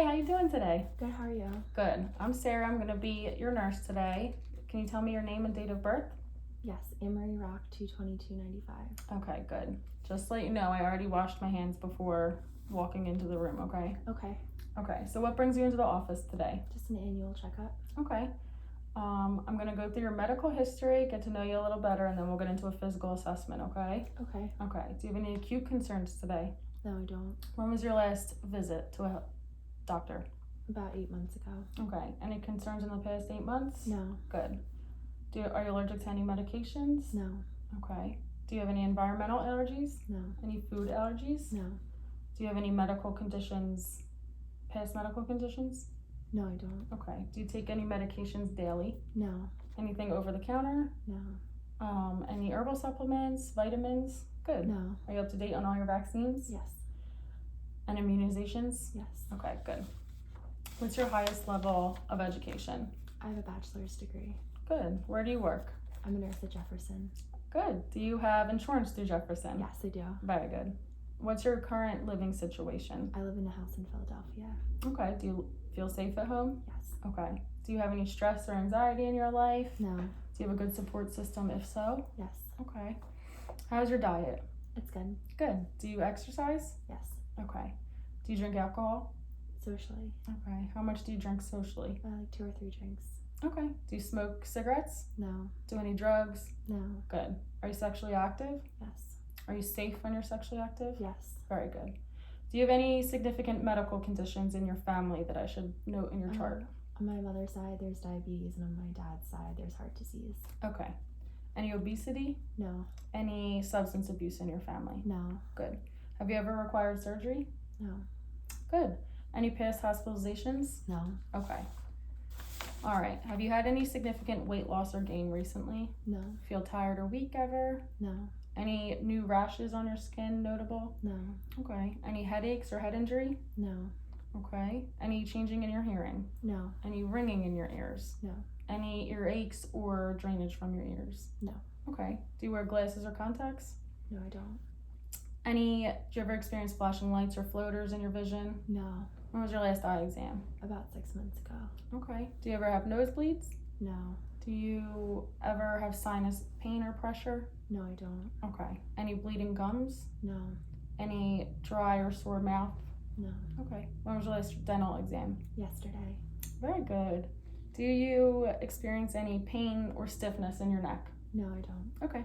Hi, how you doing today? Good, how are you? Good. I'm Sarah. I'm going to be your nurse today. Can you tell me your name and date of birth? Yes, Amory Rock 22295. Okay, good. Just to let you know, I already washed my hands before walking into the room, okay? Okay. Okay, so what brings you into the office today? Just an annual checkup. Okay. I'm going to go through your medical history, get to know you a little better, and then we'll get into a physical assessment, okay? Okay. Okay. Do you have any acute concerns today? No, I don't. When was your last visit to a doctor? About 8 months ago. Okay. Any concerns in the past 8 months? No. Good. Are you allergic to any medications? No. Okay. Do you have any environmental allergies? No. Any food allergies? No. Do you have any medical conditions, past medical conditions? No, I don't. Okay. Do you take any medications daily? No. Anything over the counter? No. Any herbal supplements, vitamins? Good. No. Are you up to date on all your vaccines? Yes. And immunizations? Yes. Okay, good. What's your highest level of education? I have a bachelor's degree. Good. Where do you work? I'm a nurse at Jefferson. Good. Do you have insurance through Jefferson? Yes, I do. Very good. What's your current living situation? I live in a house in Philadelphia. Okay. Do you feel safe at home? Yes. Okay. Do you have any stress or anxiety in your life? No. Do you have a good support system if so? Yes. Okay. How's your diet? It's good. Good. Do you exercise? Yes. Okay. Do you drink alcohol? Socially. Okay. How much do you drink socially? Like 2 or 3 drinks. Okay. Do you smoke cigarettes? No. Do any drugs? No. Good. Are you sexually active? Yes. Are you safe when you're sexually active? Yes. Very good. Do you have any significant medical conditions in your family that I should note in your chart? On my mother's side, there's diabetes, and on my dad's side, there's heart disease. Okay. Any obesity? No. Any substance abuse in your family? No. Good. Have you ever required surgery? No. Good. Any past hospitalizations? No. Okay. All right. Have you had any significant weight loss or gain recently? No. Feel tired or weak ever? No. Any new rashes on your skin notable? No. Okay. Any headaches or head injury? No. Okay. Any changing in your hearing? No. Any ringing in your ears? No. Any earaches or drainage from your ears? No. Okay. Do you wear glasses or contacts? No, I don't. Do you ever experience flashing lights or floaters in your vision? No. When was your last eye exam? About 6 months ago. Okay. Do you ever have nosebleeds? No. Do you ever have sinus pain or pressure? No, I don't. Okay. Any bleeding gums? No. Any dry or sore mouth? No. Okay. When was your last dental exam? Yesterday. Very good. Do you experience any pain or stiffness in your neck? No, I don't. Okay.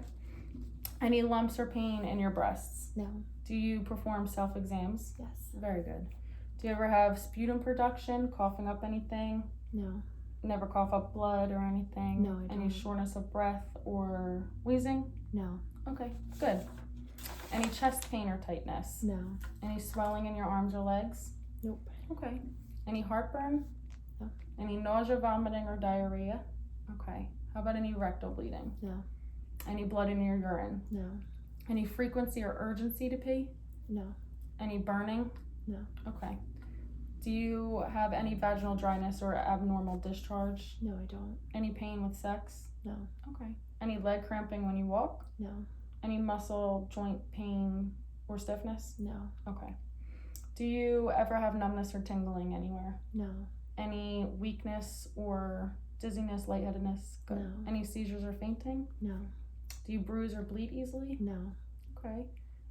Any lumps or pain in your breasts? No. Do you perform self-exams? Yes. Very good. Do you ever have sputum production, coughing up anything? No. Never cough up blood or anything? No, I Any don't. shortness of breath or wheezing? No. Okay, good. Any chest pain or tightness? No. Any swelling in your arms or legs? Nope. Okay. Any heartburn? No. Any nausea, vomiting, or diarrhea? Okay. How about any rectal bleeding? No. Any blood in your urine? No. Any frequency or urgency to pee? No. Any burning? No. Okay. Do you have any vaginal dryness or abnormal discharge? No, I don't. Any pain with sex? No. Okay. Any leg cramping when you walk? No. Any muscle, joint pain, or stiffness? No. Okay. Do you ever have numbness or tingling anywhere? No. Any weakness or dizziness, lightheadedness? Good. No. Any seizures or fainting? No. Do you bruise or bleed easily? No. Okay.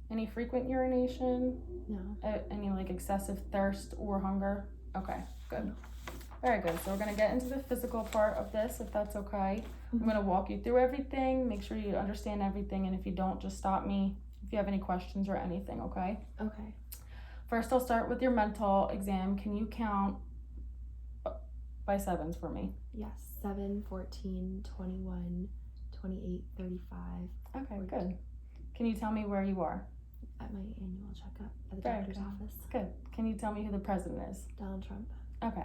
Any frequent urination? No. Any like excessive thirst or hunger? Okay, good. Very good. So we're going to get into the physical part of this, if that's okay. I'm going to walk you through everything, make sure you understand everything, and if you don't, just stop me if you have any questions or anything, okay? Okay. First, I'll start with your mental exam. Can you count by sevens for me? Yes. 7, 14, 21, 28, 35. Okay, 42. good. Can you tell me where you are? At my annual checkup at the Very doctor's good. office. Good. Can you tell me who the president is? Donald Trump. Okay.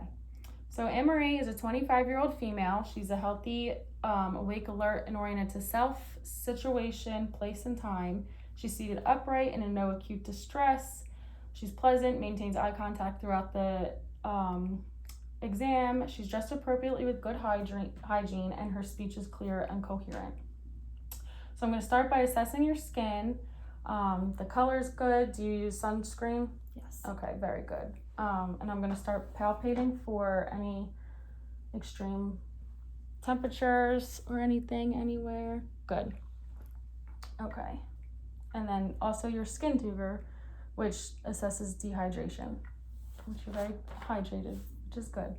So Anne-Marie is a 25-year-old female. She's a healthy, awake, alert, and oriented to self, situation, place, and time. She's seated upright and in no acute distress. She's pleasant, maintains eye contact throughout the exam. She's dressed appropriately with good hygiene, and her speech is clear and coherent. So I'm going to start by assessing your skin. The color is good. Do you use sunscreen? Yes. Okay, very good. And I'm gonna start palpating for any extreme temperatures or anything anywhere. Good. Okay. And then also your skin tutor, which assesses dehydration, which you're very hydrated, which is good.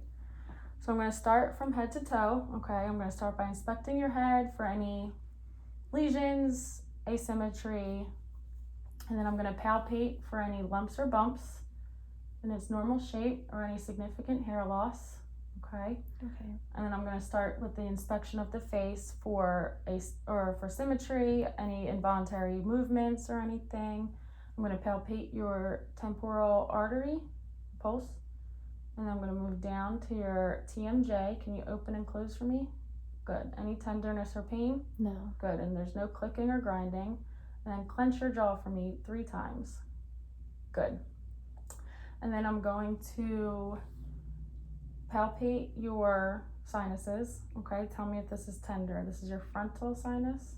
So I'm going to start from head to toe. Okay, I'm going to start by inspecting your head for any lesions, asymmetry, and then I'm going to palpate for any lumps or bumps in its normal shape or any significant hair loss. Okay. Okay. And then I'm going to start with the inspection of the face for for symmetry, any involuntary movements or anything. I'm going to palpate your temporal artery, pulse, and I'm going to move down to your TMJ. Can you open and close for me? Good. Any tenderness or pain? No. Good. And there's no clicking or grinding. And then clench your jaw for me 3 times. Good. And then I'm going to palpate your sinuses. Okay, tell me if this is tender. This is your frontal sinus.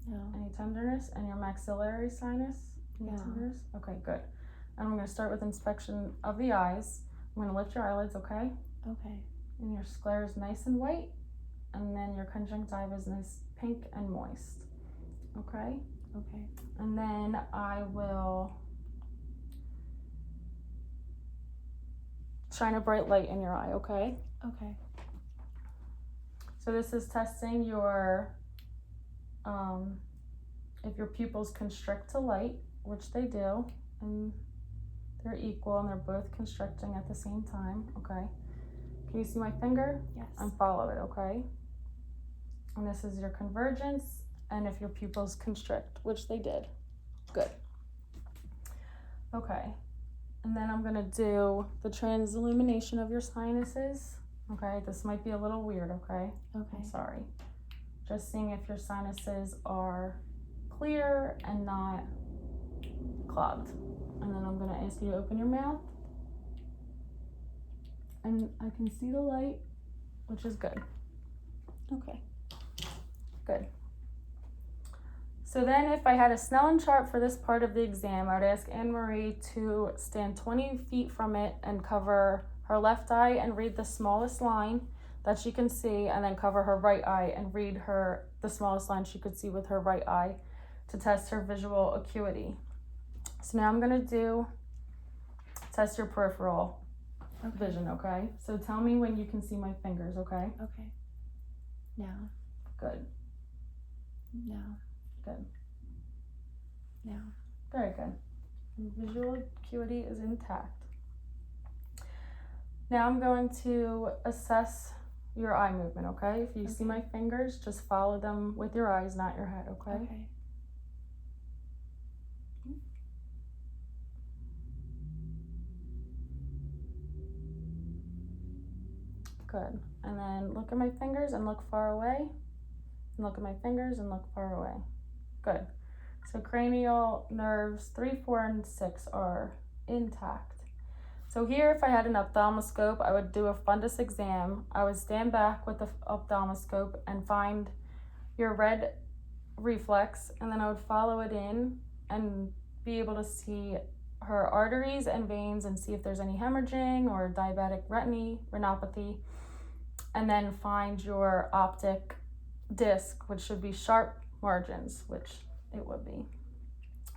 No. Any tenderness? And your maxillary sinus? Any No. tenderness? Okay, good. And I'm going to start with inspection of the eyes. I'm going to lift your eyelids, okay? Okay. And your sclera is nice and white. And then your conjunctiva is nice pink and moist. Okay? Okay. And then I will shine a bright light in your eye, okay? Okay. So this is testing your, if your pupils constrict to light, which they do, and they're equal and they're both constricting at the same time, okay? Can you see my finger? Yes. And follow it, okay? And this is your convergence, and if your pupils constrict, which they did. Good. Okay. And then I'm gonna do the transillumination of your sinuses. Okay, this might be a little weird, okay? Okay. I'm sorry. Just seeing if your sinuses are clear and not clogged. And then I'm gonna ask you to open your mouth. And I can see the light, which is good. Okay, good. So then if I had a Snellen chart for this part of the exam, I would ask Anne-Marie to stand 20 feet from it and cover her left eye and read the smallest line that she can see, and then cover her right eye and read the smallest line she could see with her right eye to test her visual acuity. So now I'm gonna test your peripheral vision, okay? So tell me when you can see my fingers, okay? Okay. Now. Good, Now. good, Now. very good. Visual acuity is intact. Now I'm going to assess your eye movement, okay? If you see my fingers, just follow them with your eyes, not your head, okay? Okay. Good. And then look at my fingers and look far away. And look at my fingers and look far away. Good. So cranial nerves 3, 4, and 6 are intact. So here, if I had an ophthalmoscope, I would do a fundus exam. I would stand back with the ophthalmoscope and find your red reflex, and then I would follow it in and be able to see her arteries and veins and see if there's any hemorrhaging or diabetic retinopathy, and then find your optic disc, which should be sharp margins, which it would be.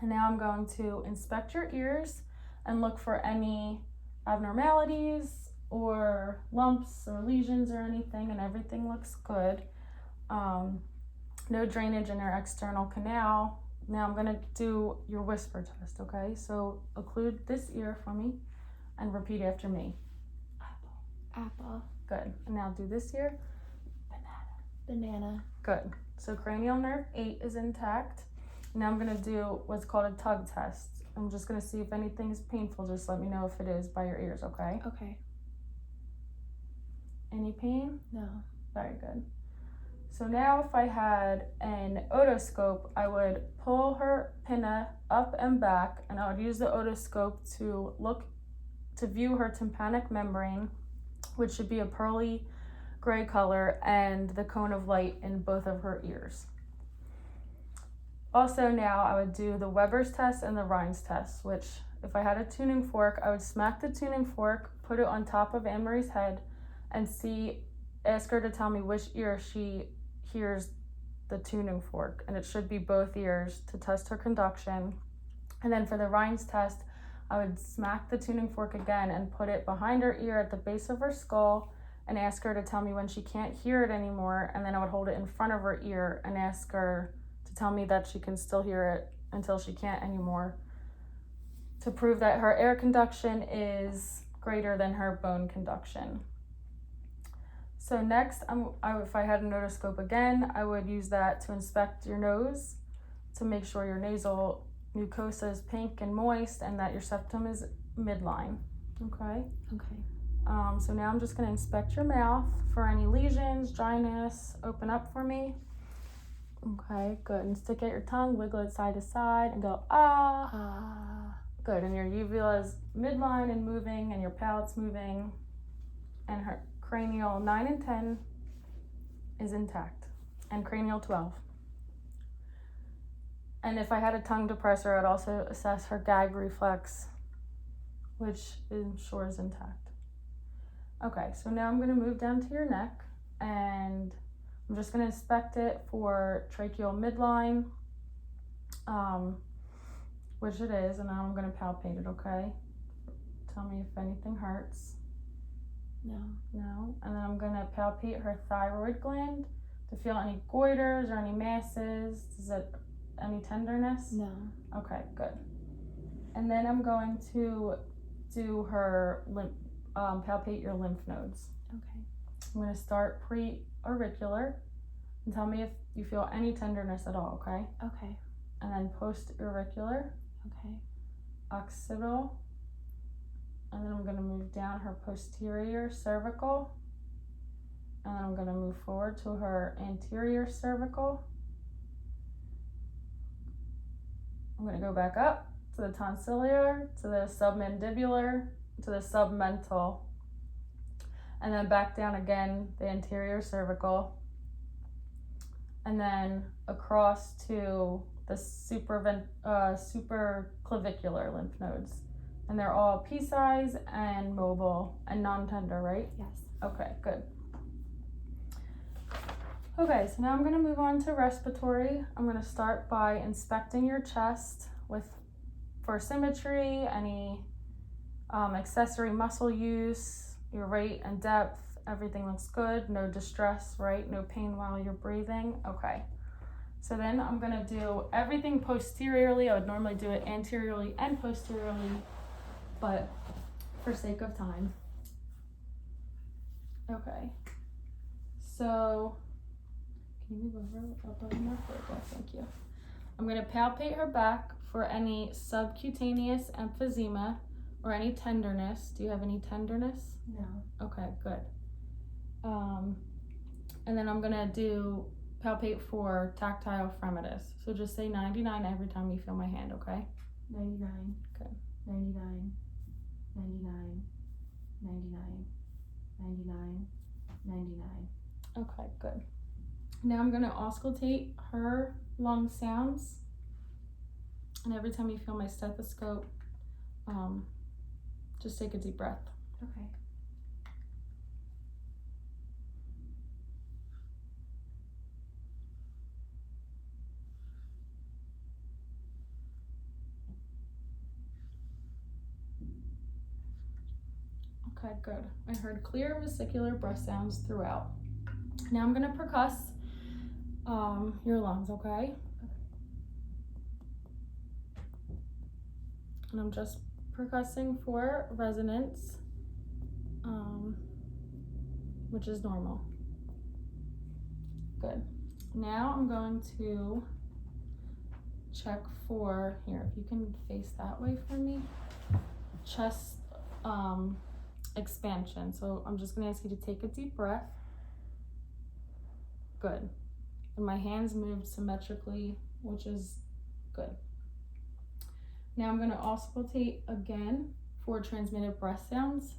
And now I'm going to inspect your ears and look for any abnormalities or lumps or lesions or anything, and everything looks good. No drainage in your external canal. Now I'm gonna do your whisper test, okay? So occlude this ear for me and repeat after me. Apple. Apple. Good. And now do this ear. Banana. Good. So cranial nerve 8 is intact. Now I'm gonna do what's called a tug test. I'm just gonna see if anything's painful. Just let me know if it is by your ears, okay? Okay. Any pain? No. Very good. So now if I had an otoscope, I would pull her pinna up and back, and I would use the otoscope to view her tympanic membrane, which should be a pearly gray color, and the cone of light in both of her ears. Also now I would do the Weber's test and the Rhines test, which if I had a tuning fork, I would smack the tuning fork, put it on top of Anne-Marie's head, and ask her to tell me which ear she hears the tuning fork. And it should be both ears to test her conduction. And then for the Rhines test, I would smack the tuning fork again and put it behind her ear at the base of her skull and ask her to tell me when she can't hear it anymore. And then I would hold it in front of her ear and ask her to tell me that she can still hear it until she can't anymore, to prove that her air conduction is greater than her bone conduction. So next, if I had a otoscope again, I would use that to inspect your nose to make sure your nasal mucosa is pink and moist and that your septum is midline. Okay? Okay. So now I'm just going to inspect your mouth for any lesions, dryness. Open up for me. Okay, good. And stick out your tongue, wiggle it side to side, and go, ah. Ah. Good. And your uvula is midline and moving, and your palate's moving, and her cranial 9 and 10 is intact, and cranial 12. And if I had a tongue depressor, I'd also assess her gag reflex, which I'm sure is intact. Okay, so now I'm going to move down to your neck, and I'm just going to inspect it for tracheal midline, which it is, and now I'm going to palpate it, okay? Tell me if anything hurts. No. No. And then I'm going to palpate her thyroid gland to feel any goiters or any masses. Is it any tenderness? No. Okay, good. And then I'm going to do her palpate your lymph nodes. Okay. I'm going to start pre-auricular and tell me if you feel any tenderness at all, okay? Okay. And then post-auricular, Okay. occipital, and then I'm going to move down her posterior cervical, and then I'm going to move forward to her anterior cervical. I'm going to go back up to the tonsillar, to the submandibular, to the submental, and then back down again, the anterior cervical, and then across to the supraclavicular lymph nodes. And they're all pea-size and mobile and non-tender, right? Yes. Okay, good. Okay, so now I'm going to move on to respiratory. I'm going to start by inspecting your chest for symmetry, any accessory muscle use, your rate and depth. Everything looks good. No distress, right? No pain while you're breathing. Okay. So then I'm going to do everything posteriorly. I would normally do it anteriorly and posteriorly, but for sake of time. Okay. So, can you move over up on more? Okay, thank you. I'm going to palpate her back for any subcutaneous emphysema or any tenderness. Do you have any tenderness? No. Okay, good. And then I'm going to palpate for tactile fremitus. So just say 99 every time you feel my hand, okay? 99. Good. 99. 99. 99. 99. 99. Okay, good. Now I'm going to auscultate her lung sounds. And every time you feel my stethoscope, just take a deep breath. Okay. Okay, good. I heard clear vesicular breath sounds throughout. Now I'm going to percuss your lungs, okay? And I'm just percussing for resonance, which is normal. Good. Now I'm going to check for, here, if you can face that way for me, chest expansion. So I'm just going to ask you to take a deep breath. Good. And my hands moved symmetrically, which is good. Now I'm going to auscultate again for transmitted breath sounds.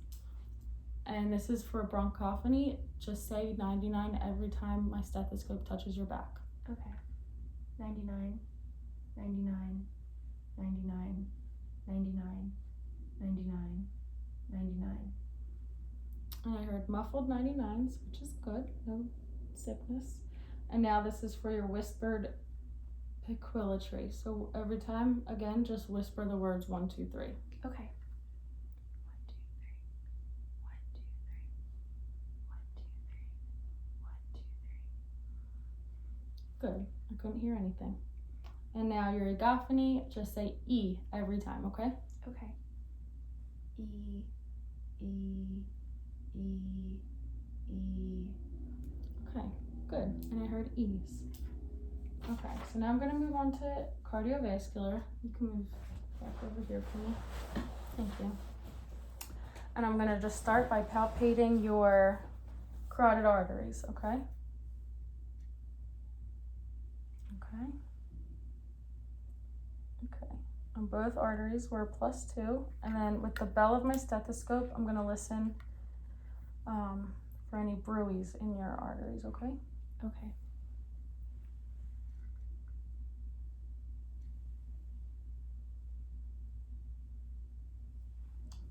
And this is for bronchophony. Just say 99 every time my stethoscope touches your back. Okay. 99. 99. 99. 99, 99, 99. And I heard muffled 99s, which is good, no sickness. And now this is for your whispered equilatry. So every time, again, just whisper the words 1, 2, 3. Okay. 1, 2, 3. 1, 2, 3. 1, 2, 3. Good. I couldn't hear anything. And now your egophony, just say E every time, okay? Okay. E, E, E, E. Okay, good. And I heard E's. Okay, so now I'm gonna move on to cardiovascular. You can move back over here for me. Thank you. And I'm gonna just start by palpating your carotid arteries, okay? Okay. Okay. And both arteries were +2. And then with the bell of my stethoscope, I'm gonna listen for any bruits in your arteries, okay? Okay.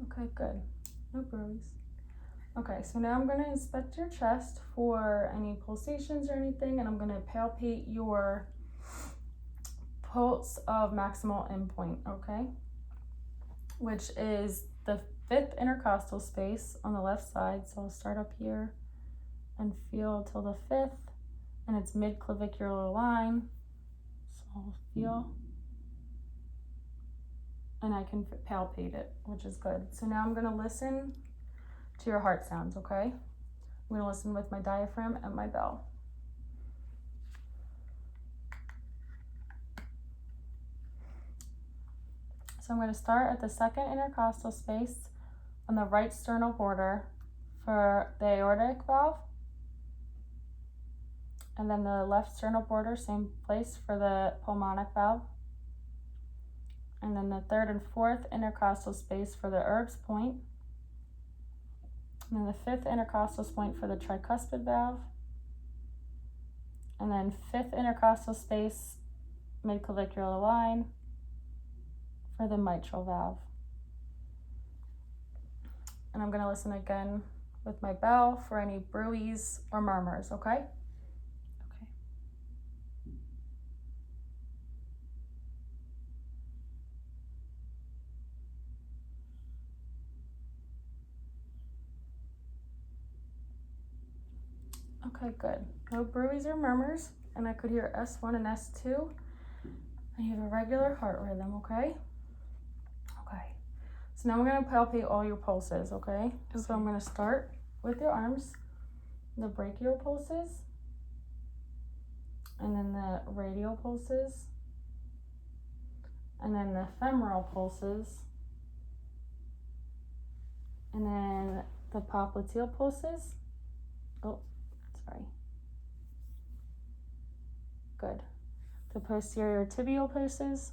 Okay, good. No bruits. Okay, so now I'm gonna inspect your chest for any pulsations or anything, and I'm gonna palpate your pulse of maximal endpoint, okay? Which is the 5th intercostal space on the left side. So I'll start up here and feel till the 5th, and it's mid-clavicular line. So I'll feel, and I can palpate it, which is good. So now I'm gonna listen to your heart sounds, okay? I'm gonna listen with my diaphragm and my bell. So I'm gonna start at the 2nd intercostal space on the right sternal border for the aortic valve. And then the left sternal border, same place for the pulmonic valve. And then the 3rd and 4th intercostal space for the Erb's point. And then the 5th intercostal point for the tricuspid valve. And then 5th intercostal space, mid-clavicular line, for the mitral valve. And I'm gonna listen again with my bell for any bruits or murmurs, okay? Okay. Okay, good. No bruits or murmurs, and I could hear S1 and S2. And you have a regular heart rhythm, okay? Okay. So now we're gonna palpate all your pulses, okay? So I'm gonna start with your arms, the brachial pulses, and then the radial pulses, and then the femoral pulses, and then the popliteal pulses. Oh, sorry. Good. The posterior tibial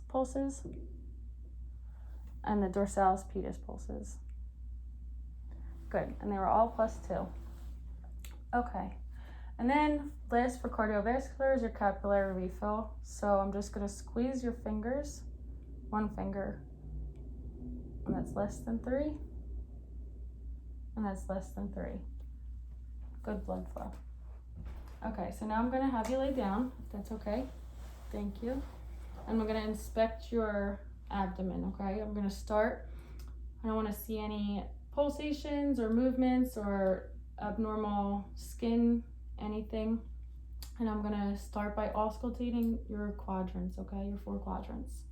pulses, and the dorsalis pedis pulses. Good, and they were all +2. Okay, and then last for cardiovascular is your capillary refill. So I'm just gonna squeeze your fingers, one finger, and that's less than 3, and that's less than 3. Good blood flow. Okay, so now I'm gonna have you lay down, if that's okay. Thank you. And we're gonna inspect your abdomen, okay? I'm gonna start. I don't wanna see any pulsations or movements or abnormal skin, anything. And I'm gonna start by auscultating your quadrants, okay? Your 4 quadrants.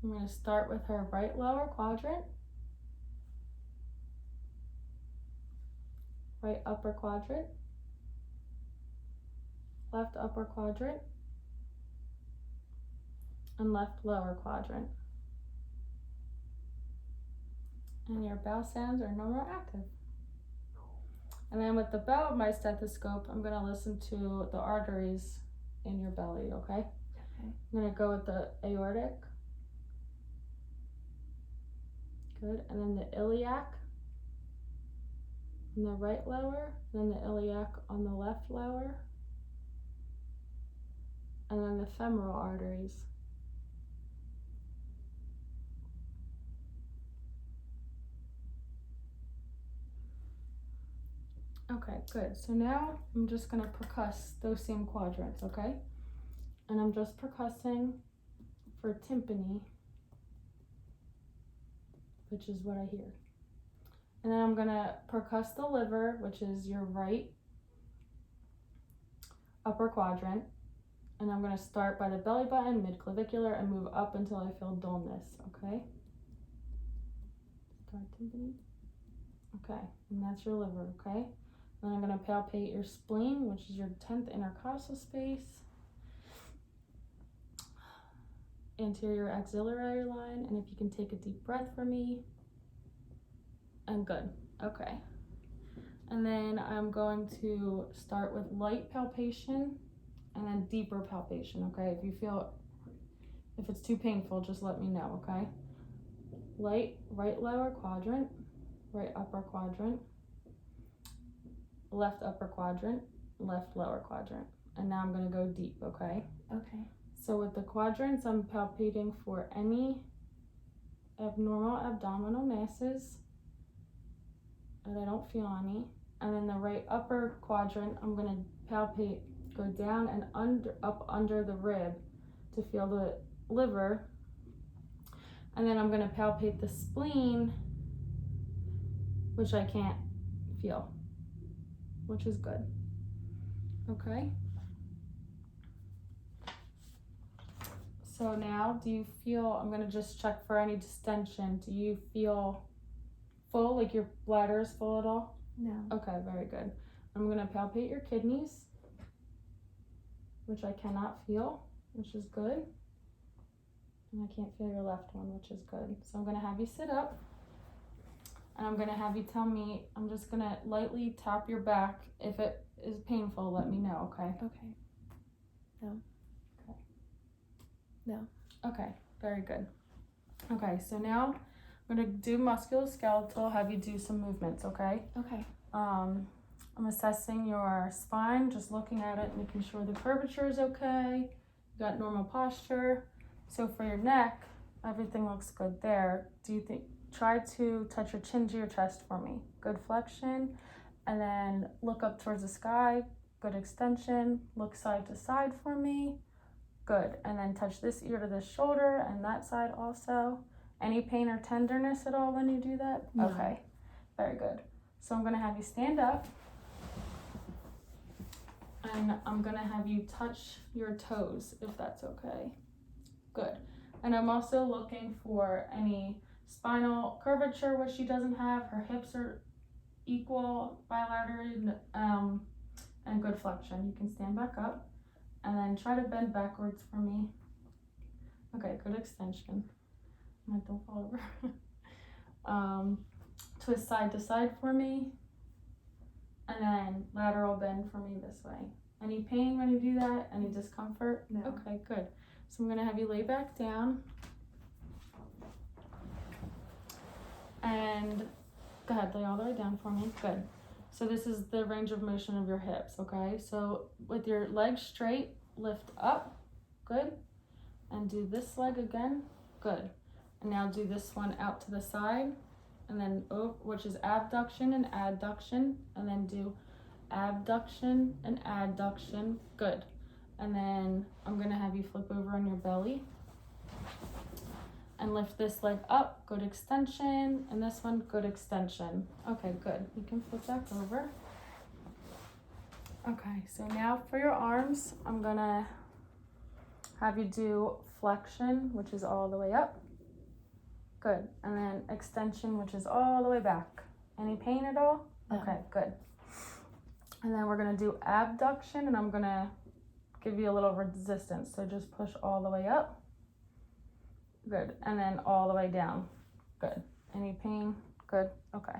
I'm gonna start with her right lower quadrant, right upper quadrant, left upper quadrant, and left lower quadrant. And your bell sounds are no more active. And then with the bell of my stethoscope, I'm gonna listen to the arteries in your belly, okay? Okay. I'm gonna go with the aortic. Good, and then the iliac on the right lower, and then the iliac on the left lower, and then the femoral arteries. Okay, good. So now I'm just gonna percuss those same quadrants, okay? And I'm just percussing for tympani, which is what I hear. And then I'm gonna percuss the liver, which is your right upper quadrant. And I'm gonna start by the belly button, mid-clavicular, and move up until I feel dullness, okay? Start tympani. Okay, and that's your liver, okay? Then I'm gonna palpate your spleen, which is your 10th intercostal space, anterior axillary line, and if you can take a deep breath for me. And good, okay. And then I'm going to start with light palpation and then deeper palpation, okay? If it's too painful, just let me know, okay? Light, right lower quadrant, right upper quadrant, left upper quadrant, left lower quadrant. And now I'm gonna go deep, okay? Okay. So with the quadrants, I'm palpating for any abnormal abdominal masses, and I don't feel any. And then the right upper quadrant, I'm gonna palpate, go down and up under the rib to feel the liver. And then I'm gonna palpate the spleen, which I can't feel, which is good. Okay. So now, I'm gonna just check for any distension. Do you feel full, like your bladder is full at all? No. Okay, very good. I'm gonna palpate your kidneys, which I cannot feel, which is good. And I can't feel your left one, which is good. So I'm gonna have you sit up, and I'm gonna have you tell me, I'm just gonna lightly tap your back. If it is painful, let me know, okay? Okay. No. Okay. No. Okay, very good. Okay, so now I'm gonna do musculoskeletal, have you do some movements, okay? Okay. I'm assessing your spine, just looking at it, making sure the curvature is okay. You got normal posture. So for your neck, everything looks good there. Try to touch your chin to your chest for me. Good flexion. And then look up towards the sky. Good extension. Look side to side for me. Good. And then touch this ear to this shoulder and that side also. Any pain or tenderness at all when you do that? No. Okay. Very good. So I'm gonna have you stand up. And I'm gonna have you touch your toes, if that's okay. Good. And I'm also looking for any spinal curvature, which she doesn't have. Her hips are equal bilaterally, and good flexion. You can stand back up and then try to bend backwards for me. Okay, good extension. Don't fall over. Twist side to side for me. And then lateral bend for me this way. Any pain when you do that? Any discomfort? No. Okay, good. So I'm gonna have you lay back down. And go ahead, lay all the way down for me. Good. So this is the range of motion of your hips, okay? So with your legs straight, lift up. Good. And do this leg again. Good. And now do this one out to the side. And then which is abduction and adduction, and then do abduction and adduction. Good. And then I'm gonna have you flip over on your belly and lift this leg up. Good extension. And this one, good extension. Okay, good. You can flip back over. Okay, so now for your arms, I'm gonna have you do flexion, which is all the way up. Good. And then extension, which is all the way back. Any pain at all? No. Okay, good. And then we're gonna do abduction, and I'm gonna give you a little resistance. So just push all the way up. Good. And then all the way down. Good. Any pain? Good. Okay.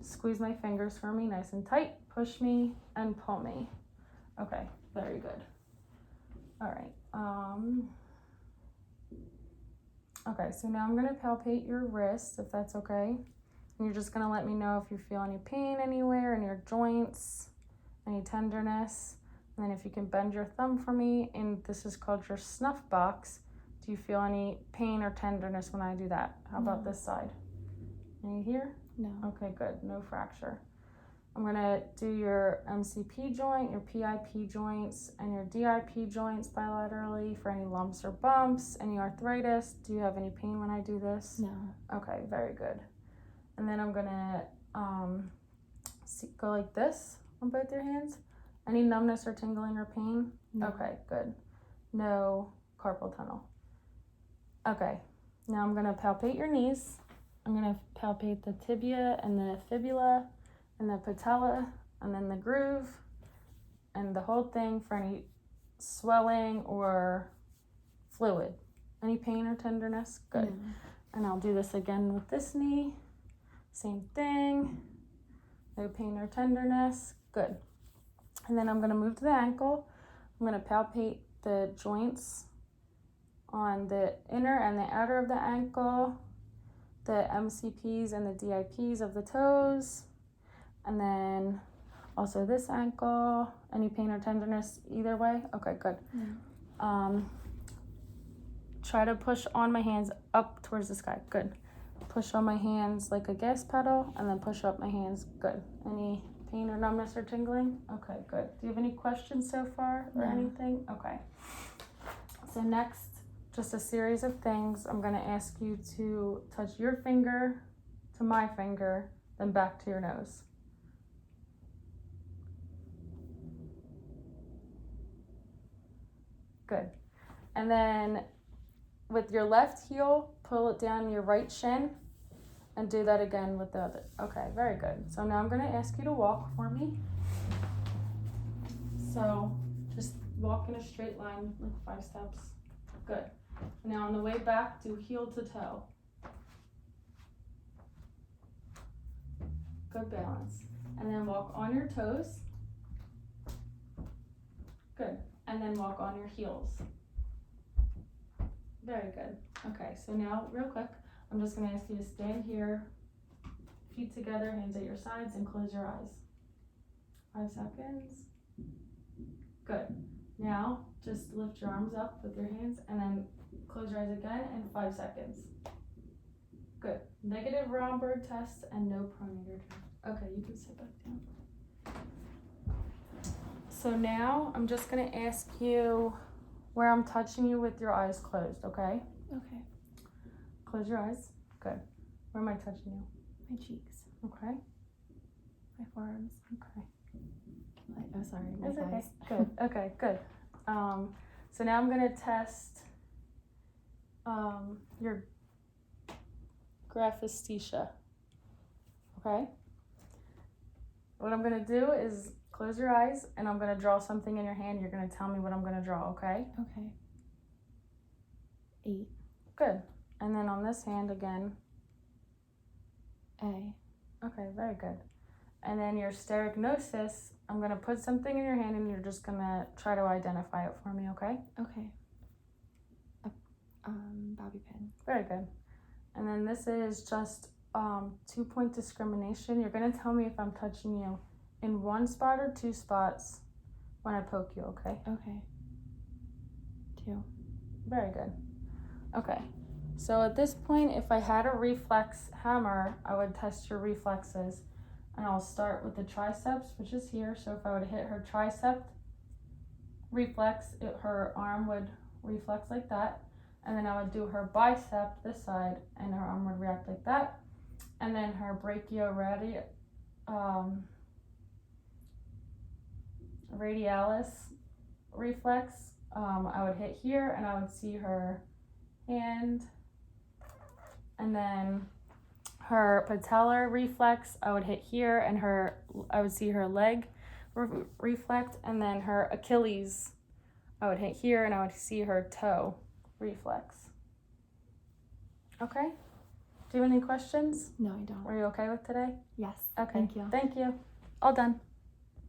Squeeze my fingers for me nice and tight. Push me and pull me. Okay, very good. All right. Okay, so now I'm gonna palpate your wrist, if that's okay. And you're just gonna let me know if you feel any pain anywhere in your joints, any tenderness. And then if you can bend your thumb for me, and this is called your snuff box. Do you feel any pain or tenderness when I do that? How about No. this side? Any here? No. Okay, good. No fracture. I'm gonna do your MCP joint, your PIP joints, and your DIP joints bilaterally for any lumps or bumps, any arthritis. Do you have any pain when I do this? No. Okay, very good. And then I'm gonna go like this on both your hands. Any numbness or tingling or pain? No. Okay, good. No carpal tunnel. Okay, now I'm gonna palpate your knees. I'm gonna palpate the tibia and the fibula and the patella and then the groove and the whole thing for any swelling or fluid. Any pain or tenderness? Good. No. And I'll do this again with this knee. Same thing. No pain or tenderness. Good. And then I'm going to move to the ankle. I'm going to palpate the joints on the inner and the outer of the ankle, the MCPs and the DIPs of the toes, and then also this ankle. Any pain or tenderness either way? Okay, good. No. Try to push on my hands up towards the sky. Good. Push on my hands like a gas pedal and then push up my hands. Good. Any pain or numbness or tingling? Okay, good. Do you have any questions so far or No. anything? Okay. So next, just a series of things. I'm going to ask you to touch your finger to my finger, then back to your nose. Good. And then with your left heel, pull it down your right shin and do that again with the other. Okay, very good. So now I'm going to ask you to walk for me. So just walk in a straight line, like 5 steps. Good. Now on the way back, do heel to toe. Good balance. And then walk on your toes. Good. And then walk on your heels. Very good. Okay, so now real quick, I'm just gonna ask you to stand here, feet together, hands at your sides, and close your eyes. 5 seconds. Good. Now, just lift your arms up with your hands and then close your eyes again in 5 seconds. Good. Negative Romberg test and no pronator drift. Okay, you can sit back down. So now I'm just gonna ask you where I'm touching you with your eyes closed, okay? Okay. Close your eyes. Good. Where am I touching you? My cheeks. Okay. My forearms. Okay. Oh, sorry. My That's okay. thighs. Good. Okay, good. So now I'm gonna test your graphesthesia. Okay? What I'm gonna do is close your eyes and I'm gonna draw something in your hand. You're gonna tell me what I'm gonna draw, okay? Okay. 8. Good. And then on this hand again. A. Okay, very good. And then your sterignosis, I'm gonna put something in your hand and you're just gonna try to identify it for me, okay? Okay. Bobby pin. Very good. And then this is just 2-point discrimination. You're gonna tell me if I'm touching you in 1 spot or 2 spots when I poke you, okay? Okay. 2. Very good. Okay. So at this point, if I had a reflex hammer, I would test your reflexes. And I'll start with the triceps, which is here. So if I would hit her tricep reflex, her arm would reflex like that. And then I would do her bicep this side, and her arm would react like that. And then her radialis reflex, I would hit here, and I would see her hand. And then her patellar reflex, I would hit here, and I would see her leg reflect, and then her Achilles, I would hit here, and I would see her toe reflex. Okay? Do you have any questions? No, I don't. Were you okay with today? Yes. Okay. Thank you. Thank you. All done.